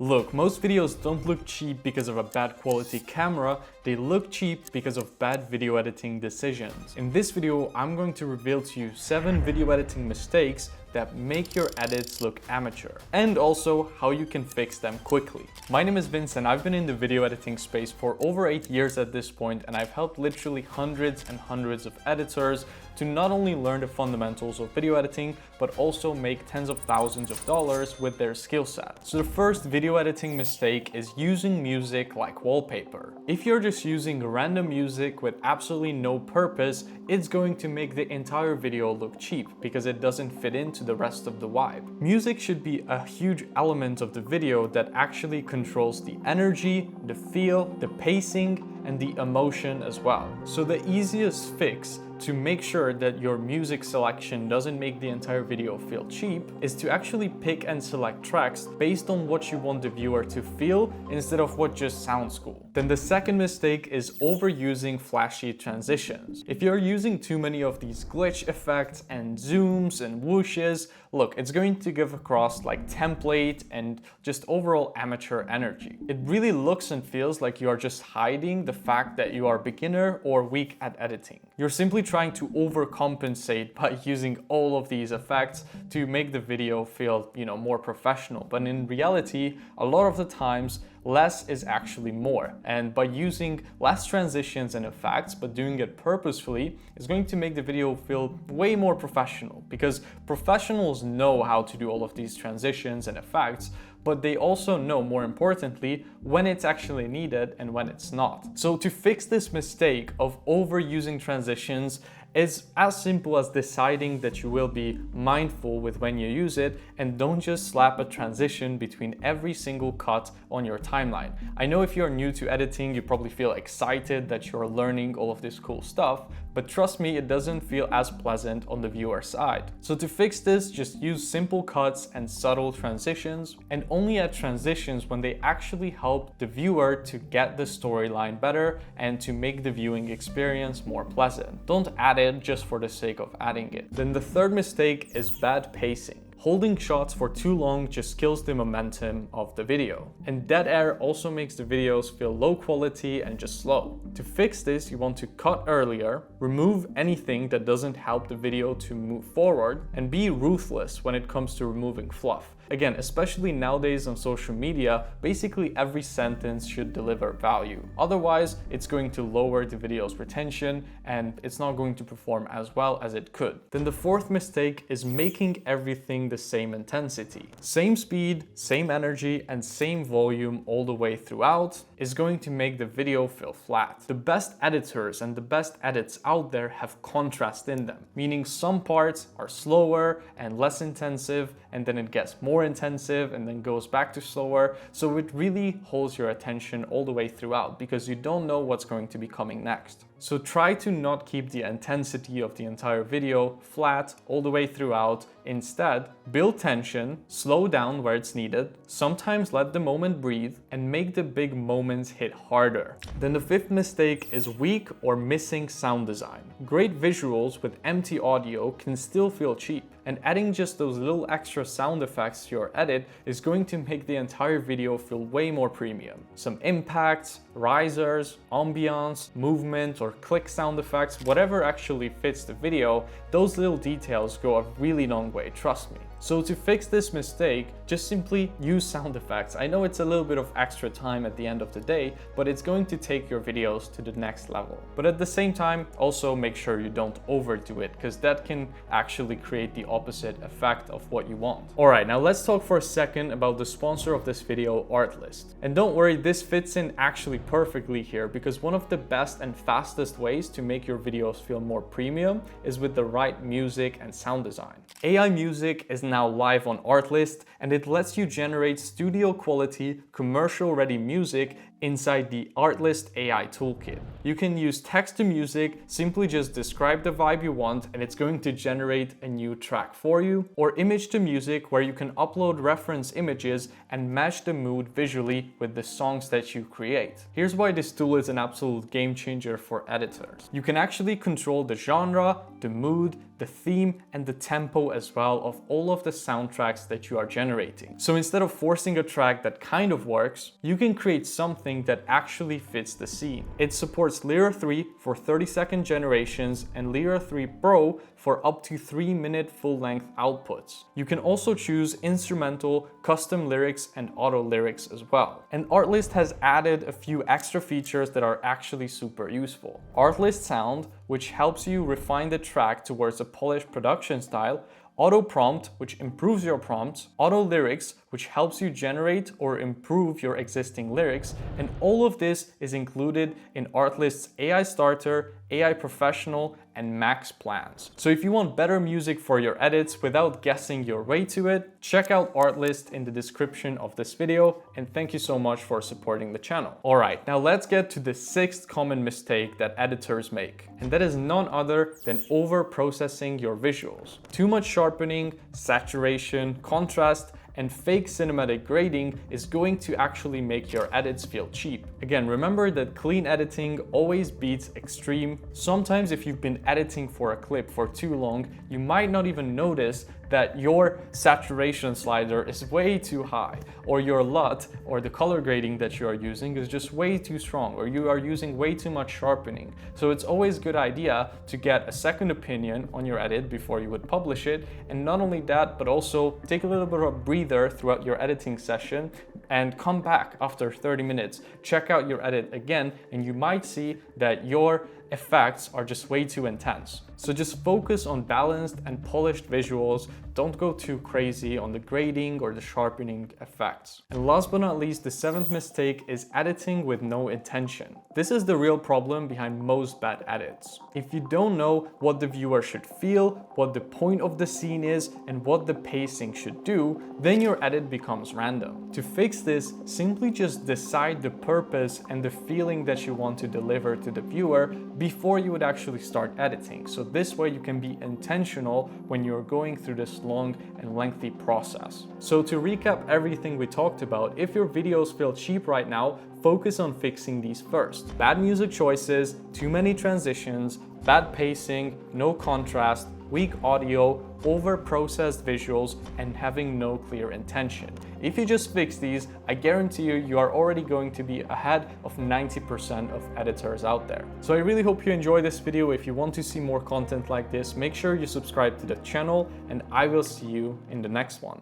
Look, most videos don't look cheap because of a bad quality camera, they look cheap because of bad video editing decisions. In this video, I'm going to reveal to you 7 video editing mistakes that make your edits look amateur, and also how you can fix them quickly. My name is Vince and I've been in the video editing space for over 8 years at this point, and I've helped literally hundreds and hundreds of editors to not only learn the fundamentals of video editing, but also make tens of thousands of dollars with their skill set. So the first video editing mistake is using music like wallpaper. If you're just using random music with absolutely no purpose, it's going to make the entire video look cheap because it doesn't fit into the rest of the vibe. Music should be a huge element of the video that actually controls the energy, the feel, the pacing, and the emotion as well. So the easiest fix to make sure that your music selection doesn't make the entire video feel cheap is to actually pick and select tracks based on what you want the viewer to feel instead of what just sounds cool. Then the second mistake is overusing flashy transitions. If you're using too many of these glitch effects and zooms and whooshes, look, it's going to give across like template and just overall amateur energy. It really looks and feels like you are just hiding the fact that you are beginner or weak at editing. You're simply trying to overcompensate by using all of these effects to make the video feel, more professional. But in reality, a lot of the times, less is actually more. And by using less transitions and effects, but doing it purposefully, is going to make the video feel way more professional, because professionals know how to do all of these transitions and effects, but they also know, more importantly, when it's actually needed and when it's not. So to fix this mistake of overusing transitions, is as simple as deciding that you will be mindful with when you use it and don't just slap a transition between every single cut on your timeline. I know if you're new to editing, you probably feel excited that you're learning all of this cool stuff, but trust me, it doesn't feel as pleasant on the viewer side. So to fix this, just use simple cuts and subtle transitions, and only add transitions when they actually help the viewer to get the storyline better and to make the viewing experience more pleasant. Don't add it just for the sake of adding it. Then the third mistake is bad pacing. Holding shots for too long just kills the momentum of the video. And dead air also makes the videos feel low quality and just slow. To fix this, you want to cut earlier, remove anything that doesn't help the video to move forward, and be ruthless when it comes to removing fluff. Again, especially nowadays on social media, basically every sentence should deliver value. Otherwise, it's going to lower the video's retention and it's not going to perform as well as it could. Then the fourth mistake is making everything the same intensity. Same speed, same energy, and same volume all the way throughout is going to make the video feel flat. The best editors and the best edits out there have contrast in them, meaning some parts are slower and less intensive, and then it gets more intensive and then goes back to slower. So it really holds your attention all the way throughout because you don't know what's going to be coming next. So try to not keep the intensity of the entire video flat all the way throughout. Instead, build tension, slow down where it's needed, sometimes let the moment breathe, and make the big moments hit harder. Then the fifth mistake is weak or missing sound design. Great visuals with empty audio can still feel cheap, and adding just those little extra sound effects to your edit is going to make the entire video feel way more premium. Some impacts, risers, ambiance, movement, or click sound effects, whatever actually fits the video, those little details go a really long way, trust me. So to fix this mistake, just simply use sound effects. I know it's a little bit of extra time at the end of the day, but it's going to take your videos to the next level. But at the same time, also make sure you don't overdo it, because that can actually create the opposite effect of what you want. Alright, now let's talk for a second about the sponsor of this video, Artlist. And don't worry, this fits in actually perfectly here, because one of the best and fastest ways to make your videos feel more premium is with the right music and sound design. AI music is now live on Artlist, and it lets you generate studio quality, commercial ready music inside the Artlist AI toolkit. You can use text to music, simply just describe the vibe you want and it's going to generate a new track for you, or image to music where you can upload reference images and match the mood visually with the songs that you create. Here's why this tool is an absolute game changer for editors. You can actually control the genre, the mood, the theme, and the tempo as well of all of the soundtracks that you are generating. So instead of forcing a track that kind of works, you can create something that actually fits the scene. It supports Lyra 3 for 30-second generations and Lyra 3 Pro for up to 3-minute full-length outputs. You can also choose instrumental, custom lyrics, and auto lyrics as well. And Artlist has added a few extra features that are actually super useful. Artlist Sound, which helps you refine the track towards a polished production style, Auto Prompt, which improves your prompts, Auto Lyrics, which helps you generate or improve your existing lyrics, and all of this is included in Artlist's AI Starter, AI Professional, and Max plans. So if you want better music for your edits without guessing your way to it, check out Artlist in the description of this video, and thank you so much for supporting the channel. Alright, now let's get to the 6th common mistake that editors make, and that is none other than over-processing your visuals. Too much sharpening, saturation, contrast, and fake cinematic grading is going to actually make your edits feel cheap. Again, remember that clean editing always beats extreme. Sometimes if you've been editing for a clip for too long, you might not even notice that your saturation slider is way too high, or your LUT, or the color grading that you are using, is just way too strong, or you are using way too much sharpening. So it's always a good idea to get a second opinion on your edit before you would publish it, and not only that, but also take a little bit of a breather throughout your editing session and come back after 30 minutes, check out your edit again, and you might see that your effects are just way too intense. So just focus on balanced and polished visuals. Don't go too crazy on the grading or the sharpening effects. And last but not least, the 7th mistake is editing with no intention. This is the real problem behind most bad edits. If you don't know what the viewer should feel, what the point of the scene is, and what the pacing should do, then your edit becomes random. To fix this, simply just decide the purpose and the feeling that you want to deliver to the viewer before you would actually start editing. So this way you can be intentional when you're going through this long and lengthy process. So to recap everything we talked about, if your videos feel cheap right now, focus on fixing these first. Bad music choices, too many transitions, bad pacing, no contrast, weak audio, over-processed visuals, and having no clear intention. If you just fix these, I guarantee you are already going to be ahead of 90% of editors out there. So I really hope you enjoy this video. If you want to see more content like this, make sure you subscribe to the channel, and I will see you in the next one.